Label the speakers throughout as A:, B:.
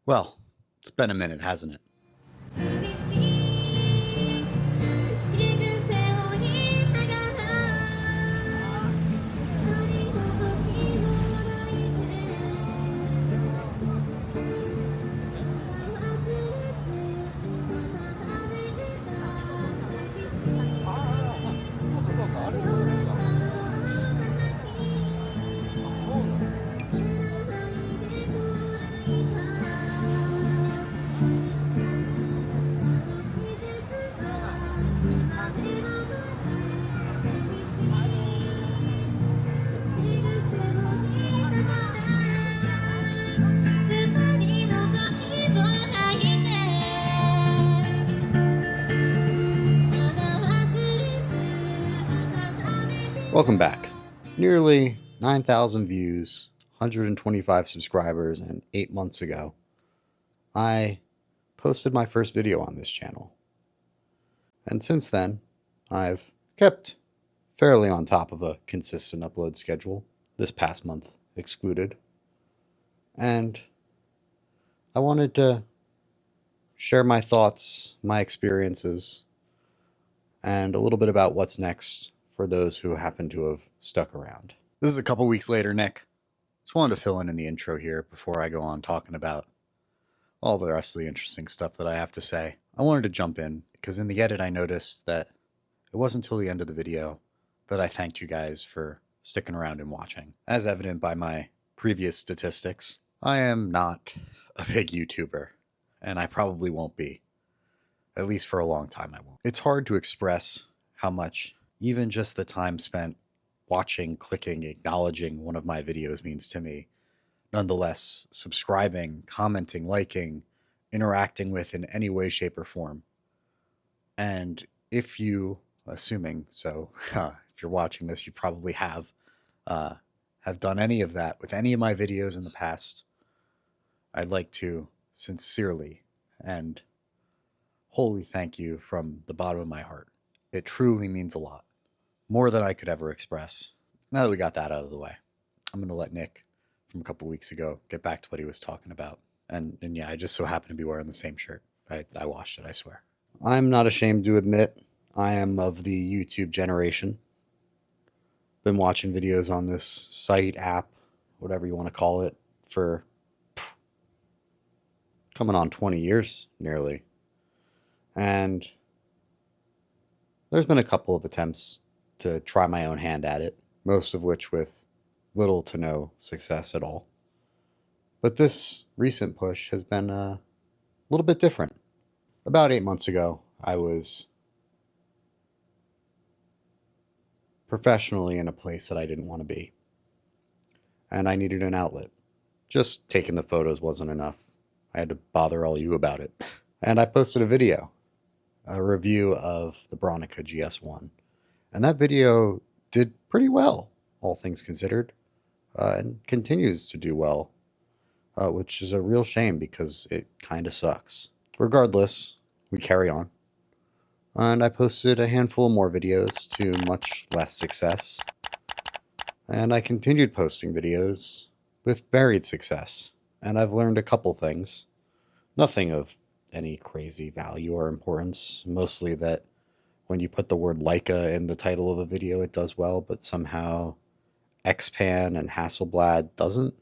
A: Well, it's been a minute, hasn't it? Welcome back. Nearly 9,000 views, 125 subscribers, and 8 months ago, I posted my first video on this channel. And since then, I've kept fairly on top of a consistent upload schedule, this past month excluded. And I wanted to share my thoughts, my experiences, and a little bit about what's next for those who happen to have stuck around. This is a couple weeks later, Nick. Just wanted to fill in the intro here before I go on talking about all the rest of the interesting stuff that I have to say. I wanted to jump in because in the edit I noticed that it wasn't until the end of the video that I thanked you guys for sticking around and watching. As evident by my previous statistics, I am not a big YouTuber, and I probably won't be. At least for a long time I won't. It's hard to express how much even just the time spent watching, clicking, acknowledging one of my videos means to me. Nonetheless, subscribing, commenting, liking, interacting with in any way, shape, or form. And if you, assuming so, if you're watching this, you probably have done any of that with any of my videos in the past, I'd like to sincerely and wholly thank you from the bottom of my heart. It truly means a lot. More than I could ever express. Now that we got that out of the way, I'm going to let Nick from a couple weeks ago get back to what he was talking about. And yeah, I just so happen to be wearing the same shirt. I washed it, I swear. I'm not ashamed to admit I am of the YouTube generation. Been watching videos on this site, app, whatever you want to call it, for coming on 20 years nearly. And there's been a couple of attempts to try my own hand at it, most of which with little to no success at all. But this recent push has been a little bit different. About 8 months ago, I was professionally in a place that I didn't want to be. And I needed an outlet. Just taking the photos wasn't enough. I had to bother all you about it. And I posted a video, a review of the Bronica GS1. And that video did pretty well, all things considered, and continues to do well, which is a real shame because it kind of sucks. Regardless, we carry on. And I posted a handful more videos to much less success. And I continued posting videos with varied success. And I've learned a couple things. Nothing of any crazy value or importance, mostly that when you put the word Leica in the title of a video, it does well, but somehow Xpan and Hasselblad doesn't.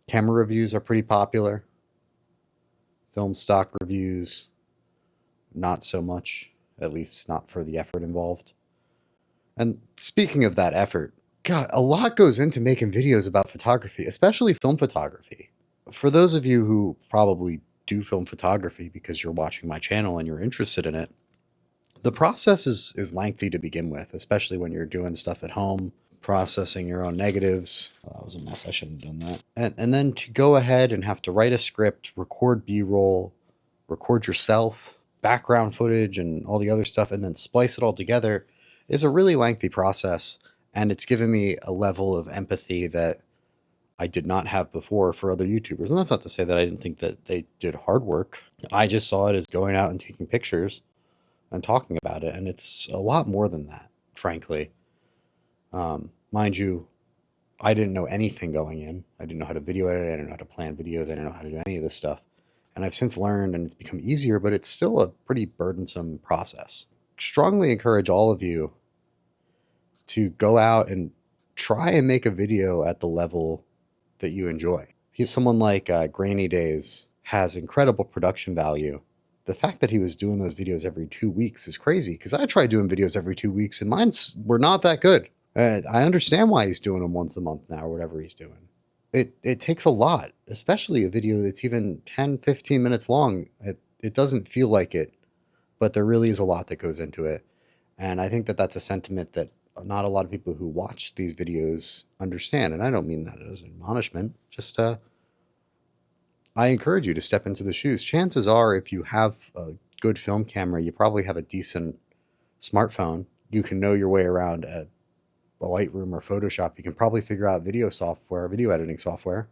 A: Camera reviews are pretty popular. Film stock reviews, not so much, at least not for the effort involved. And speaking of that effort, God, a lot goes into making videos about photography, especially film photography. For those of you who probably do film photography because you're watching my channel and you're interested in it, the process is lengthy to begin with, especially when you're doing stuff at home, processing your own negatives. Oh, that was a mess. I shouldn't have done that. And then to go ahead and have to write a script, record B-roll, record yourself, background footage, and all the other stuff, and then splice it all together is a really lengthy process. And it's given me a level of empathy that I did not have before for other YouTubers. And that's not to say that I didn't think that they did hard work. I just saw it as going out and taking pictures and talking about it. And it's a lot more than that, frankly. Mind you, I didn't know anything going in. I didn't know how to video edit. I didn't know how to plan videos. I didn't know how to do any of this stuff. And I've since learned, and it's become easier, but it's still a pretty burdensome process. Strongly encourage all of you to go out and try and make a video at the level that you enjoy. If someone like Grainy Days has incredible production value, the fact that he was doing those videos every 2 weeks is crazy, because I tried doing videos every 2 weeks and mine were not that good. I understand why he's doing them once a month now or whatever he's doing. It takes a lot, especially a video that's even 10, 15 minutes long. It doesn't feel like it, but there really is a lot that goes into it. And I think that that's a sentiment that not a lot of people who watch these videos understand. And I don't mean that as an admonishment, just I encourage you to step into the shoes. Chances are, if you have a good film camera, you probably have a decent smartphone. You can know your way around a Lightroom or Photoshop. You can probably figure out video editing software.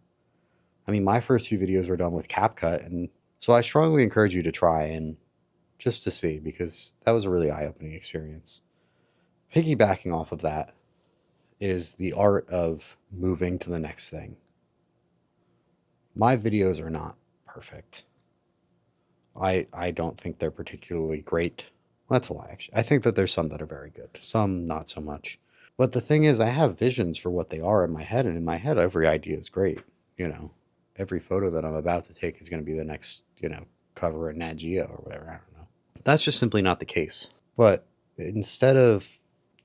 A: I mean, my first few videos were done with CapCut, and so I strongly encourage you to try and just to see, because that was a really eye-opening experience. Piggybacking off of that is the art of moving to the next thing. My videos are not perfect. I don't think they're particularly great. Well, that's a lie, actually. I think that there's some that are very good, some not so much. But the thing is, I have visions for what they are in my head, and in my head, every idea is great. You know, every photo that I'm about to take is going to be the next, cover in Nat Geo or whatever. I don't know. That's just simply not the case. But instead of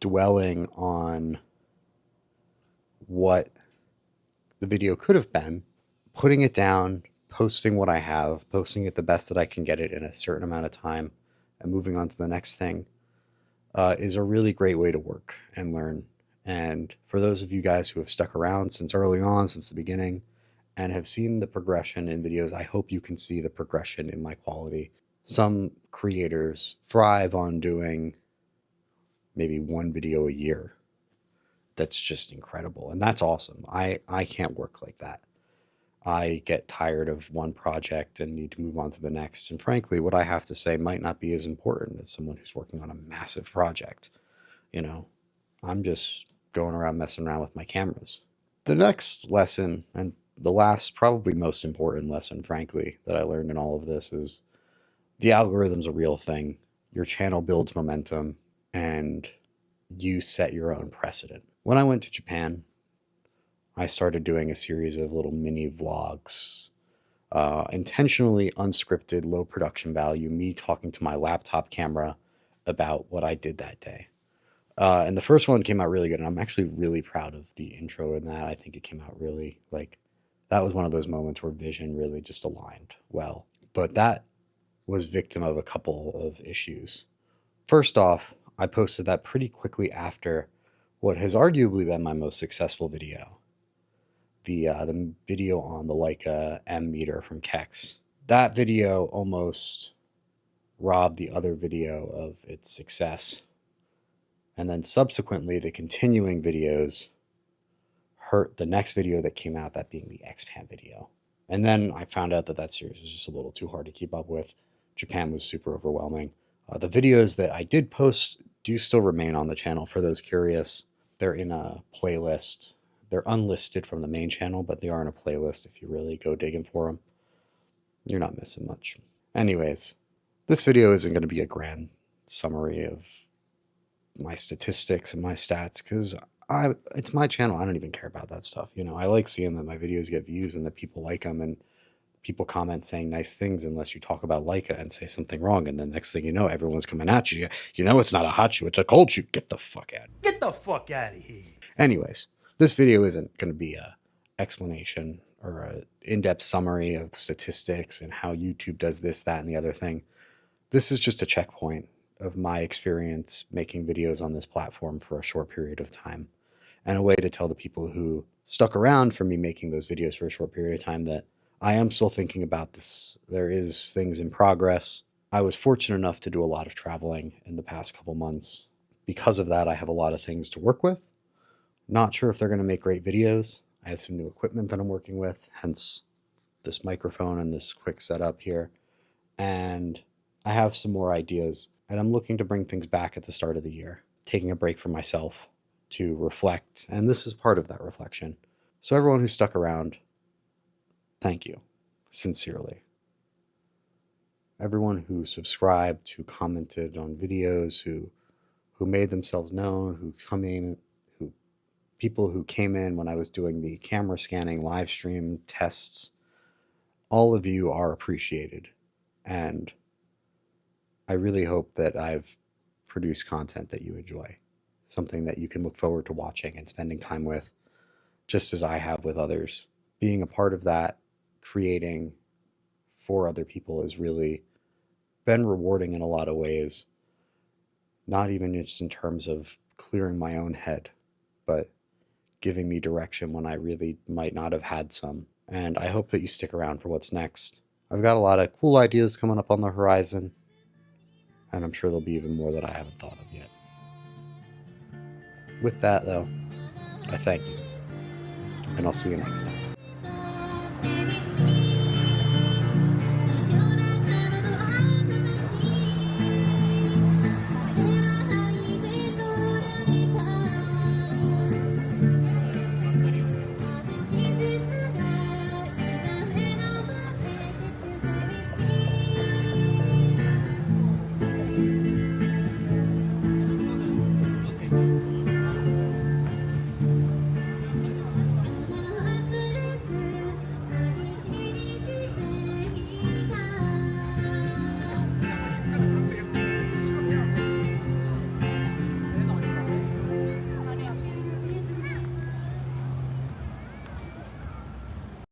A: dwelling on what the video could have been, putting it down, posting what I have, posting it the best that I can get it in a certain amount of time, and moving on to the next thing, is a really great way to work and learn. And for those of you guys who have stuck around since early on, since the beginning, and have seen the progression in videos, I hope you can see the progression in my quality. Some creators thrive on doing maybe one video a year. That's just incredible. And that's awesome. I can't work like that. I get tired of one project and need to move on to the next. And frankly, what I have to say might not be as important as someone who's working on a massive project. I'm just going around messing around with my cameras. The next lesson, and the last, probably most important lesson, frankly, that I learned in all of this is the algorithm's a real thing. Your channel builds momentum, and you set your own precedent. When I went to Japan, I started doing a series of little mini vlogs, intentionally unscripted, low production value, me talking to my laptop camera about what I did that day. And the first one came out really good, and I'm actually really proud of the intro in that. I think it came out really, that was one of those moments where vision really just aligned well. But that was victim of a couple of issues. First off, I posted that pretty quickly after what has arguably been my most successful video. The video on the Leica M meter from Kex. That video almost robbed the other video of its success. And then subsequently, the continuing videos hurt the next video that came out, that being the X-Pan video. And then I found out that series was just a little too hard to keep up with. Japan was super overwhelming. The videos that I did post do still remain on the channel for those curious. They're in a playlist. They're unlisted from the main channel, but they are in a playlist if you really go digging for them. You're not missing much. Anyways, this video isn't going to be a grand summary of my statistics and my stats, because it's my channel. I don't even care about that stuff. I like seeing that my videos get views and that people like them, and people comment saying nice things, unless you talk about Leica and say something wrong. And then next thing you know, everyone's coming at you. It's not a hot shoe, it's a cold shoe. Get the fuck out. Get the fuck out of here. Anyways, this video isn't going to be a explanation or an in-depth summary of statistics and how YouTube does this, that, and the other thing. This is just a checkpoint of my experience making videos on this platform for a short period of time, and a way to tell the people who stuck around for me making those videos for a short period of time that I am still thinking about this. There is things in progress. I was fortunate enough to do a lot of traveling in the past couple months. Because of that, I have a lot of things to work with. Not sure if they're going to make great videos. I have some new equipment that I'm working with, hence this microphone and this quick setup here. And I have some more ideas, and I'm looking to bring things back at the start of the year, taking a break for myself, to reflect, and this is part of that reflection. So everyone who stuck around, thank you, sincerely. Everyone who subscribed, who commented on videos, who made themselves known, people who came in when I was doing the camera scanning live stream tests, all of you are appreciated. And I really hope that I've produced content that you enjoy, something that you can look forward to watching and spending time with, just as I have with others. Being a part of that, creating for other people, has really been rewarding in a lot of ways, not even just in terms of clearing my own head, but giving me direction when I really might not have had some. And I hope that you stick around for what's next. I've got a lot of cool ideas coming up on the horizon, and I'm sure there'll be even more that I haven't thought of yet. With that, though, I thank you, and I'll see you next time.